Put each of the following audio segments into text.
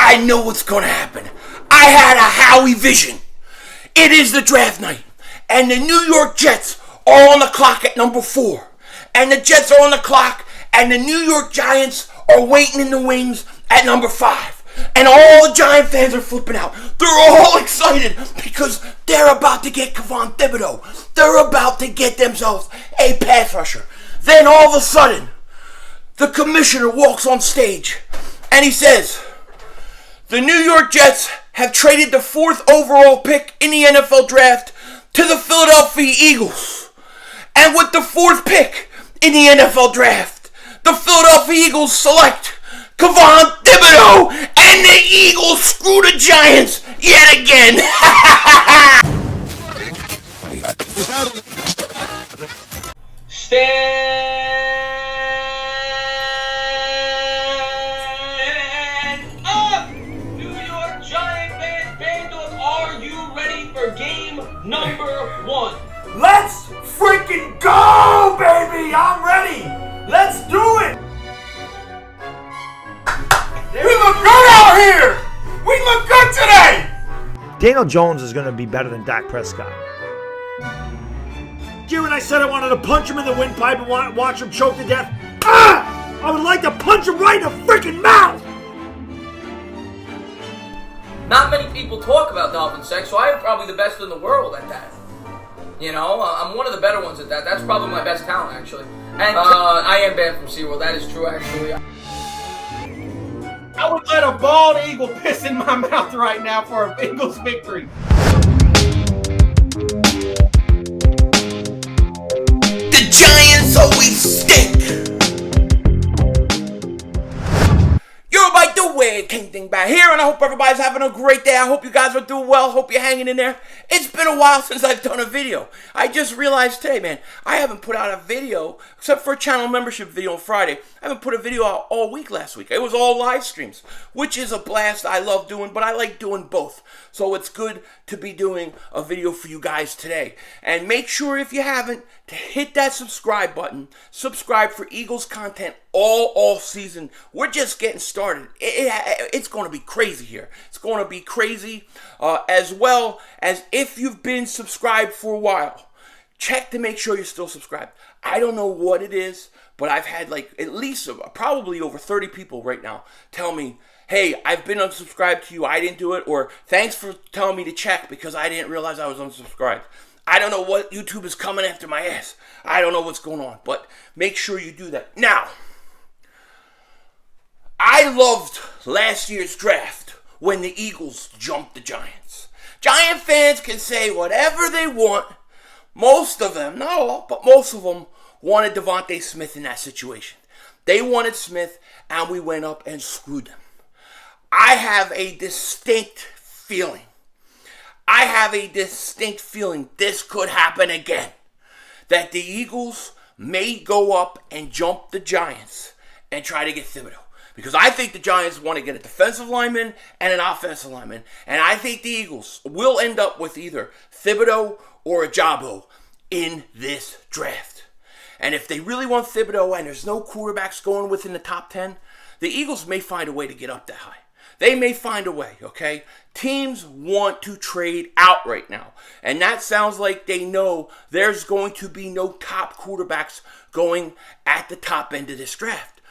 I know what's going to happen. I had a Howie vision. It is the draft night, and the New York Jets are on the clock at number 4. And the Jets are on the clock, and the New York Giants are waiting in the wings at number 5. And all the Giant fans are flipping out. They're all excited because they're about to get Kayvon Thibodeau. They're about to get themselves a pass rusher. Then all of a sudden, the commissioner walks on stage and he says, the New York Jets have traded the 4th overall pick in the NFL draft to the Philadelphia Eagles. And with the 4th pick in the NFL draft, the Philadelphia Eagles select Kayvon Thibodeau, and the Eagles screw the Giants yet again. Stand up, New York Giant fans. Bandit, are you ready for game number 1? Let's freaking go, baby! I'm ready! Let's do it! We look good out here! We look good today! Daniel Jones is going to be better than Dak Prescott. Here when I said I wanted to punch him in the windpipe and watch him choke to death, I would like to punch him right in the freaking mouth! Not many people talk about dolphin sex, so I am probably the best in the world at that. You know, I'm one of the better ones at that. That's probably my best talent, actually. And I am banned from SeaWorld. That is true, actually. I would let a bald eagle piss in my mouth right now for an Eagles victory. The Giants always stink. You're by the way, King Dingbat here, and I hope everybody's having a great day. I hope you guys are doing well. Hope you're hanging in there. It's been a while since I've done a video. I just realized today, man, I haven't put out a video, except for a channel membership video on Friday. I haven't put a video out all week last week. It was all live streams, which is a blast. I love doing, but I like doing both. So it's good to be doing a video for you guys today. And make sure, if you haven't, to hit that subscribe button. Subscribe for Eagles content all off season. We're just getting started. It's going to be crazy here. It's going to be crazy, as well as if you've been subscribed for a while. Check to make sure you're still subscribed. I don't know what it is, but I've had like at least probably over 30 people right now tell me, hey, I've been unsubscribed to you, I didn't do it, or thanks for telling me to check because I didn't realize I was unsubscribed. I don't know what YouTube is coming after my ass. I don't know what's going on, but make sure you do that. Now, I loved last year's draft when the Eagles jumped the Giants. Giant fans can say whatever they want. Most of them, not all, but most of them wanted Devontae Smith in that situation. They wanted Smith, and we went up and screwed them. I have a distinct feeling this could happen again. That the Eagles may go up and jump the Giants and try to get Thibodeau. Because I think the Giants want to get a defensive lineman and an offensive lineman. And I think the Eagles will end up with either Thibodeau or Ajabo in this draft. And if they really want Thibodeau and there's no quarterbacks going within the top 10, the Eagles may find a way to get up that high. They may find a way, okay? Teams want to trade out right now. And that sounds like they know there's going to be no top quarterbacks going at the top end of this draft.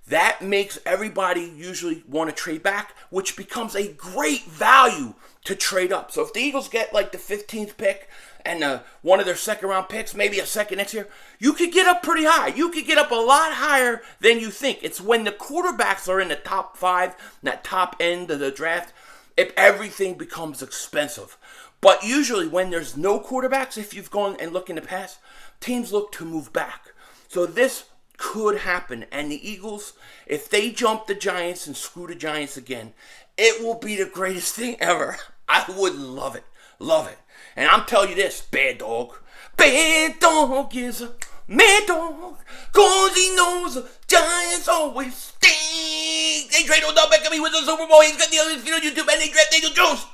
That makes everybody usually want to trade back, which becomes a great value to trade up. So if the Eagles get like the 15th pick and one of their second round picks, maybe a second next year, you could get up pretty high. You could get up a lot higher than you think. It's when the quarterbacks are in the top 5, that top end of the draft, if everything becomes expensive. But usually when there's no quarterbacks, if you've gone and looked in the past, teams look to move back. So this could happen, and the Eagles, if they jump the Giants and screw the Giants again, it will be the greatest thing ever. I would love it. Love it. And I'm telling you this, Bad Dog is a mad dog, cause he knows the Giants always stink. They trade Odell Beckham, he wins the Super Bowl, he's got the other on YouTube, and they draft Daniel Jones.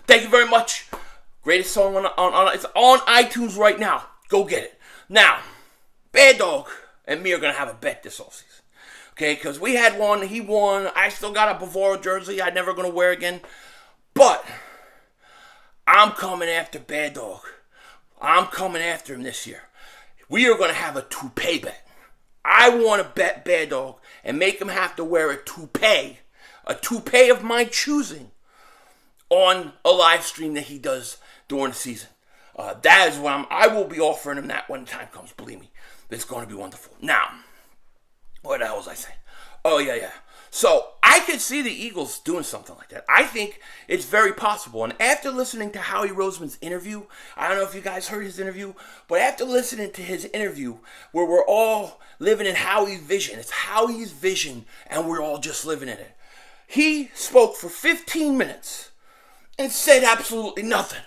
Thank you very much. Greatest song on it's on iTunes right now. Go get it. Now, Bad Dog and me are going to have a bet this offseason. Okay, because we had one, he won. I still got a Bavaro jersey I'm never going to wear again. But I'm coming after Bad Dog. I'm coming after him this year. We are going to have a toupee bet. I want to bet Bad Dog and make him have to wear a toupee of my choosing, on a live stream that he does during the season. That is what I will be offering him that when the time comes. Believe me, it's going to be wonderful. Now, what the hell was I saying? Oh, yeah. So, I could see the Eagles doing something like that. I think it's very possible. And after listening to Howie Roseman's interview, I don't know if you guys heard his interview, but after listening to his interview, where we're all living in Howie's vision, it's Howie's vision, and we're all just living in it. He spoke for 15 minutes and said absolutely nothing.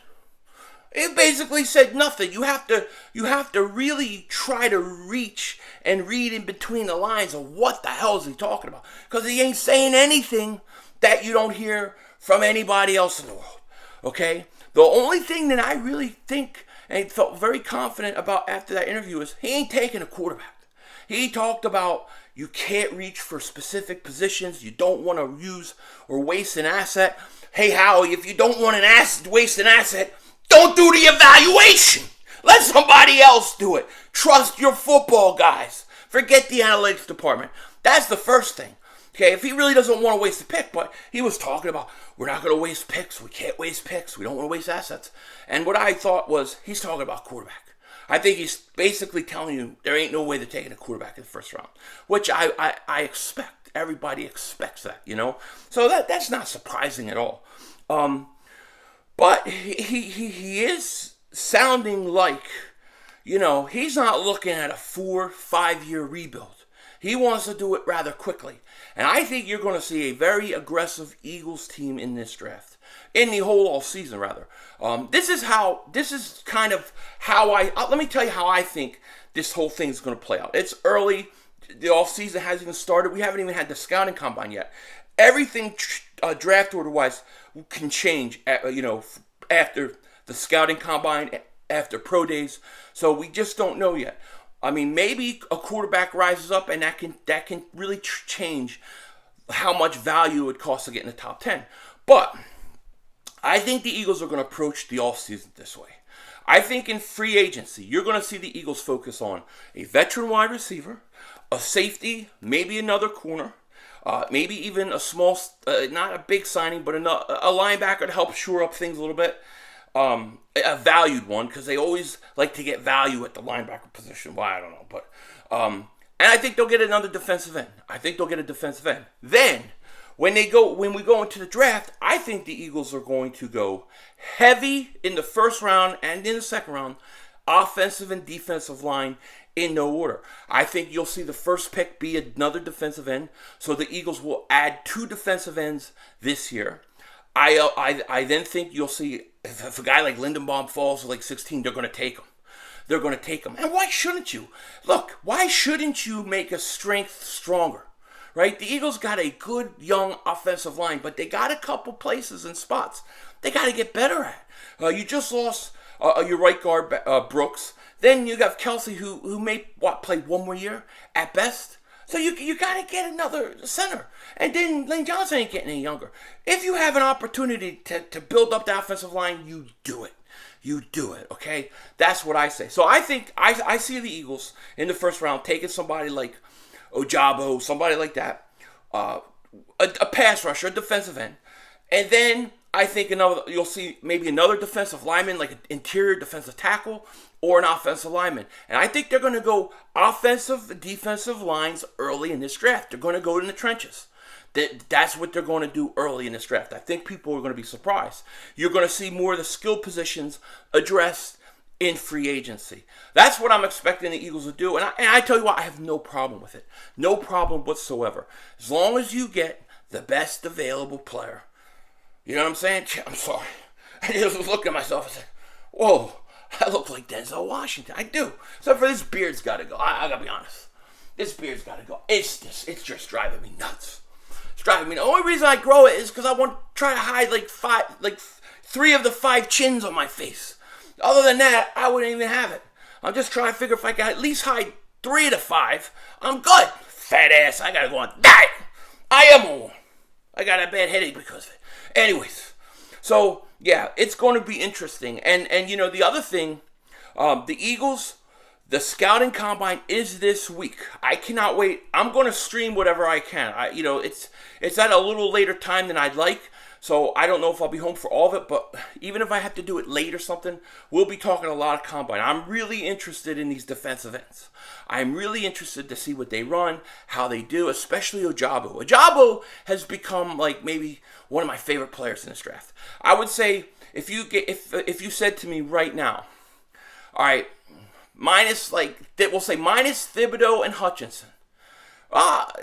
It basically said nothing. You have to really try to reach and read in between the lines of what the hell is he talking about. Because he ain't saying anything that you don't hear from anybody else in the world. Okay? The only thing that I really think and felt very confident about after that interview is he ain't taking a quarterback. He talked about you can't reach for specific positions. You don't want to use or waste an asset. Hey, Howie, if you don't want waste an asset, don't do the evaluation. Let somebody else do it. Trust your football guys. Forget the analytics department. That's the first thing. Okay, if he really doesn't want to waste a pick, but he was talking about, we're not going to waste picks. We can't waste picks. We don't want to waste assets. And what I thought was, he's talking about quarterback. I think he's basically telling you there ain't no way they're taking a quarterback in the first round, which I expect. Everybody expects that, you know? So that's not surprising at all. But he is sounding like, you know, he's not looking at a 4-5 year rebuild. He wants to do it rather quickly. And I think you're going to see a very aggressive Eagles team in this draft. In the whole off season, rather. This is kind of how let me tell you how I think this whole thing is going to play out. It's early. The off season hasn't even started. We haven't even had the scouting combine yet. Everything draft order wise can change, after the scouting combine, after pro days. So we just don't know yet. I mean, maybe a quarterback rises up, and that can really change how much value it costs to get in the top 10. But I think the Eagles are going to approach the offseason this way. I think in free agency, you're going to see the Eagles focus on a veteran wide receiver, a safety, maybe another corner, maybe even a small, not a big signing, but a linebacker to help shore up things a little bit. A valued one, because they always like to get value at the linebacker position. Well, I don't know, but and I think they'll get another defensive end. Then, when we go into the draft, I think the Eagles are going to go heavy in the first round and in the second round, offensive and defensive line in no order. I think you'll see the first pick be another defensive end, so the Eagles will add 2 defensive ends this year. I then think you'll see, if a guy like Lindenbaum falls to like 16, they're going to take him. And why shouldn't you? Look, why shouldn't you make a strength stronger? Right? The Eagles got a good young offensive line, but they got a couple places and spots they got to get better at. You just lost your right guard, Brooks. Then you got Kelsey, who may play one more year at best. So you got to get another center. And then Lane Johnson ain't getting any younger. If you have an opportunity to build up the offensive line, you do it. You do it, okay? That's what I say. So I think I see the Eagles in the first round taking somebody like Ojabo, somebody like that, a pass rusher, a defensive end. And then I think you'll see maybe another defensive lineman, like an interior defensive tackle, or an offensive lineman. And I think they're going to go offensive, defensive lines early in this draft. They're going to go in the trenches. That's what they're going to do early in this draft. I think people are going to be surprised. You're going to see more of the skill positions addressed in free agency. That's what I'm expecting the Eagles to do. And I tell you what, I have no problem with it. No problem whatsoever. As long as you get the best available player. You know what I'm saying? I'm sorry. I just looked at myself and said, whoa, I look like Denzel Washington. I do. Except for this beard's got to go. I got to be honest. This beard's got to go. It's just driving me nuts. It's driving me nuts. The only reason I grow it is because I want to try to hide like 3 of the 5 chins on my face. Other than that, I wouldn't even have it. I'm just trying to figure if I can at least hide 3 of the 5. I'm good. fat ass. I gotta go on diet. I am on one. I got a bad headache because of it. Anyways, so yeah, it's going to be interesting. And you know, the other thing, the Eagles, the scouting combine is this week. I cannot wait. I'm going to stream whatever I can. It's at a little later time than I'd like. So I don't know if I'll be home for all of it, but even if I have to do it late or something, we'll be talking a lot of combine. I'm really interested in these defensive ends. I'm really interested to see what they run, how they do, especially Ojabo. Ojabo has become like maybe one of my favorite players in this draft. I would say if you said to me right now, all right, we'll say minus Thibodeau and Hutchinson.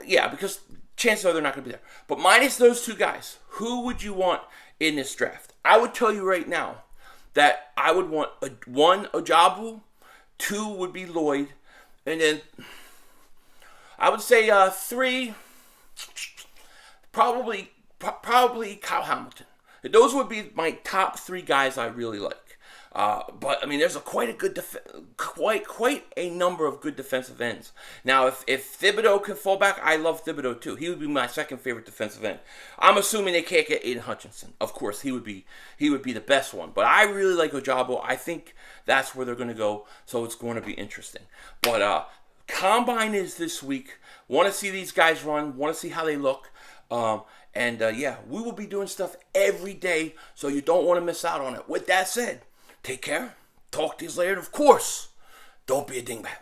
Yeah, because chances are they're not going to be there. But minus those two guys, who would you want in this draft? I would tell you right now that I would want one Ojabo, two would be Lloyd, and then I would say three, probably Kyle Hamilton. Those would be my top three guys I really like. But I mean, there's quite a number of good defensive ends. Now, if Thibodeau can fall back, I love Thibodeau too. He would be my second favorite defensive end. I'm assuming they can't get Aiden Hutchinson. Of course, he would be the best one. But I really like Ojabo. I think that's where they're going to go. So it's going to be interesting. But combine is this week. Want to see these guys run. Want to see how they look. Yeah, we will be doing stuff every day, so you don't want to miss out on it. With that said, take care. Talk to you later. And of course, don't be a dingbat.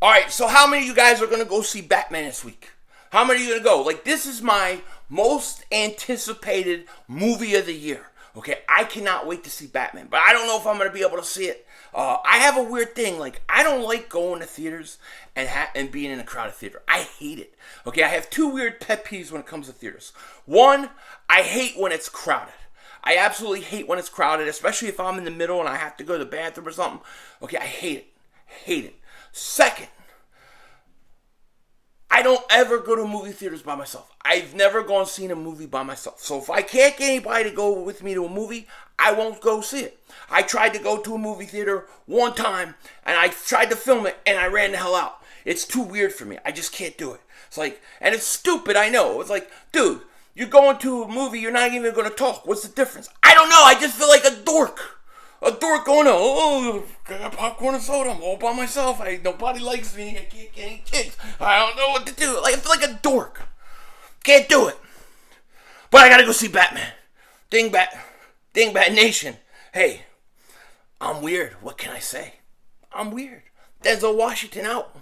All right, so how many of you guys are going to go see Batman this week? How many are you going to go? Like, this is my most anticipated movie of the year. Okay, I cannot wait to see Batman, but I don't know if I'm going to be able to see it. I have a weird thing. Like, I don't like going to theaters and being in a crowded theater. I hate it. Okay, I have two weird pet peeves when it comes to theaters. One, I hate when it's crowded. I absolutely hate when it's crowded, especially if I'm in the middle and I have to go to the bathroom or something. Okay, I hate it. Hate it. Second, I don't ever go to movie theaters by myself. I've never gone seen a movie by myself. So if I can't get anybody to go with me to a movie, I won't go see it. I tried to go to a movie theater one time, and I tried to film it, and I ran the hell out. It's too weird for me. I just can't do it. It's like, and it's stupid, I know. It's like, dude, you're going to a movie, you're not even going to talk. What's the difference? I don't know. I just feel like a dork. A dork going, I got popcorn and soda. I'm all by myself. Nobody likes me. I can't get any kicks. I don't know what to do. Like, I feel like a dork. Can't do it. But I gotta go see Batman. Dingbat Nation. Hey, I'm weird. What can I say? I'm weird. Denzel Washington out.